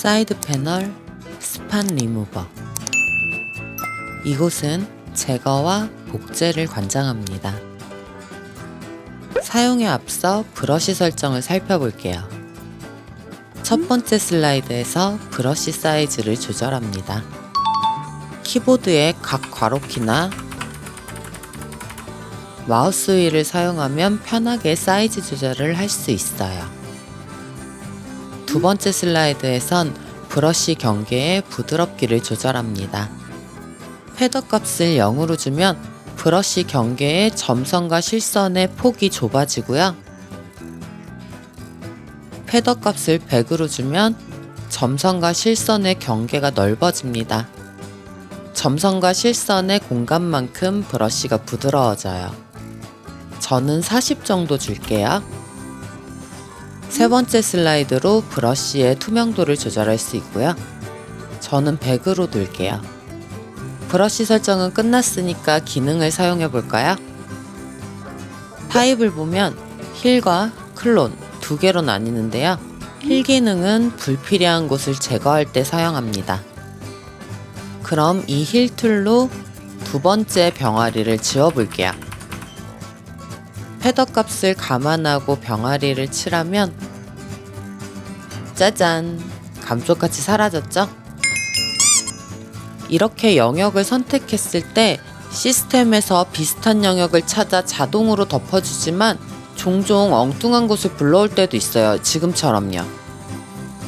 사이드 패널 스판 리무버. 이곳은 제거와 복제를 관장합니다. 사용에 앞서 브러쉬 설정을 살펴볼게요. 첫 번째 슬라이드에서 브러쉬 사이즈를 조절합니다. 키보드의 각 괄호키나 마우스 휠을 사용하면 편하게 사이즈 조절을 할 수 있어요. 두 번째 슬라이드에선 브러쉬 경계의 부드럽기를 조절합니다. 패더 값을 0으로 주면 브러쉬 경계의 점선과 실선의 폭이 좁아지고요. 패더 값을 100으로 주면 점선과 실선의 경계가 넓어집니다. 점선과 실선의 공간만큼 브러쉬가 부드러워져요. 저는 40 정도 줄게요. 세 번째 슬라이드로 브러쉬의 투명도를 조절할 수 있고요. 저는 100으로 둘게요. 브러쉬 설정은 끝났으니까 기능을 사용해 볼까요? 타입을 보면 힐과 클론 두 개로 나뉘는데요. 힐 기능은 불필요한 곳을 제거할 때 사용합니다. 그럼 이 힐 툴로 두 번째 병아리를 지워 볼게요. 패더 값을 감안하고 병아리를 칠하면 짜잔! 감쪽같이 사라졌죠? 이렇게 영역을 선택했을 때 시스템에서 비슷한 영역을 찾아 자동으로 덮어주지만 종종 엉뚱한 곳을 불러올 때도 있어요. 지금처럼요.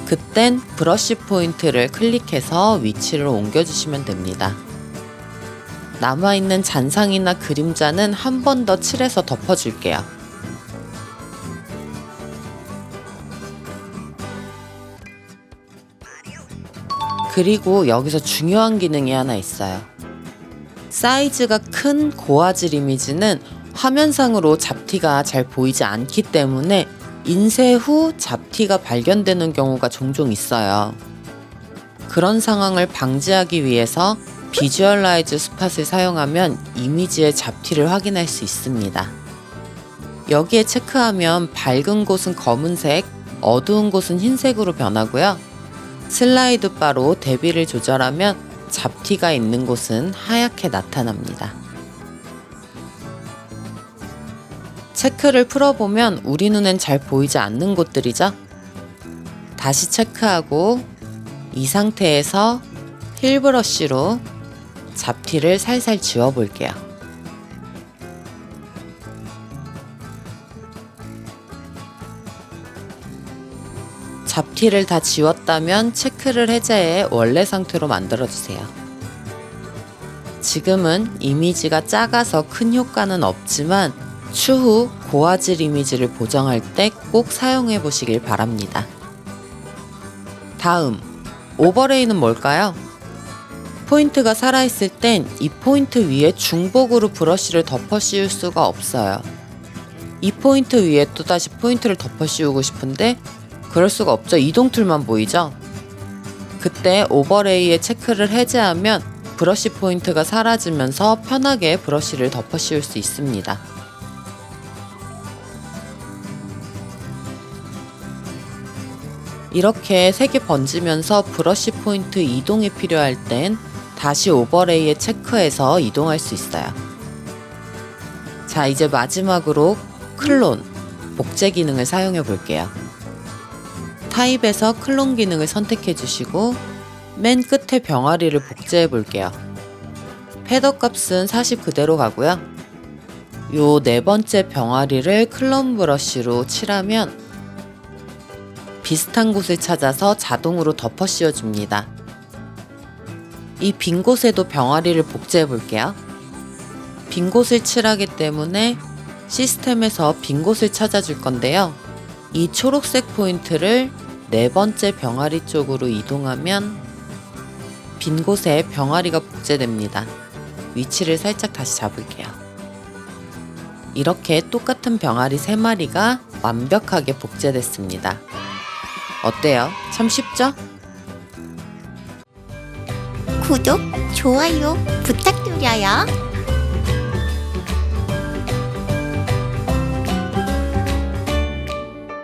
그땐 브러쉬 포인트를 클릭해서 위치를 옮겨주시면 됩니다. 남아있는 잔상이나 그림자는 한 번 더 칠해서 덮어줄게요. 그리고 여기서 중요한 기능이 하나 있어요. 사이즈가 큰 고화질 이미지는 화면상으로 잡티가 잘 보이지 않기 때문에 인쇄 후 잡티가 발견되는 경우가 종종 있어요. 그런 상황을 방지하기 위해서 비주얼라이즈 스팟을 사용하면 이미지의 잡티를 확인할 수 있습니다. 여기에 체크하면 밝은 곳은 검은색, 어두운 곳은 흰색으로 변하고요. 슬라이드 바로 대비를 조절하면 잡티가 있는 곳은 하얗게 나타납니다. 체크를 풀어보면 우리 눈엔 잘 보이지 않는 곳들이죠. 다시 체크하고 이 상태에서 힐 브러쉬로 잡티를 살살 지워볼게요. 잡티를 다 지웠다면 체크를 해제해 원래 상태로 만들어주세요. 지금은 이미지가 작아서 큰 효과는 없지만 추후 고화질 이미지를 보정할 때 꼭 사용해 보시길 바랍니다. 다음, 오버레이는 뭘까요? 포인트가 살아있을 땐 이 포인트 위에 중복으로 브러쉬를 덮어 씌울 수가 없어요. 이 포인트 위에 또다시 포인트를 덮어 씌우고 싶은데 그럴 수가 없죠. 이동 툴만 보이죠? 그때 오버레이의 체크를 해제하면 브러쉬 포인트가 사라지면서 편하게 브러쉬를 덮어 씌울 수 있습니다. 이렇게 색이 번지면서 브러쉬 포인트 이동이 필요할 땐 다시 오버레이에 체크해서 이동할 수 있어요. 자, 이제 마지막으로 클론, 복제 기능을 사용해 볼게요. 타입에서 클론 기능을 선택해 주시고 맨 끝에 병아리를 복제해 볼게요. 패더 값은 40 그대로 가고요. 요 네 번째 병아리를 클론 브러쉬로 칠하면 비슷한 곳을 찾아서 자동으로 덮어 씌워줍니다. 이 빈 곳에도 병아리를 복제해 볼게요. 빈 곳을 칠하기 때문에 시스템에서 빈 곳을 찾아줄 건데요. 이 초록색 포인트를 네 번째 병아리 쪽으로 이동하면 빈 곳에 병아리가 복제됩니다. 위치를 살짝 다시 잡을게요. 이렇게 똑같은 병아리 3마리가 완벽하게 복제됐습니다. 어때요? 참 쉽죠? 구독, 좋아요 부탁드려요.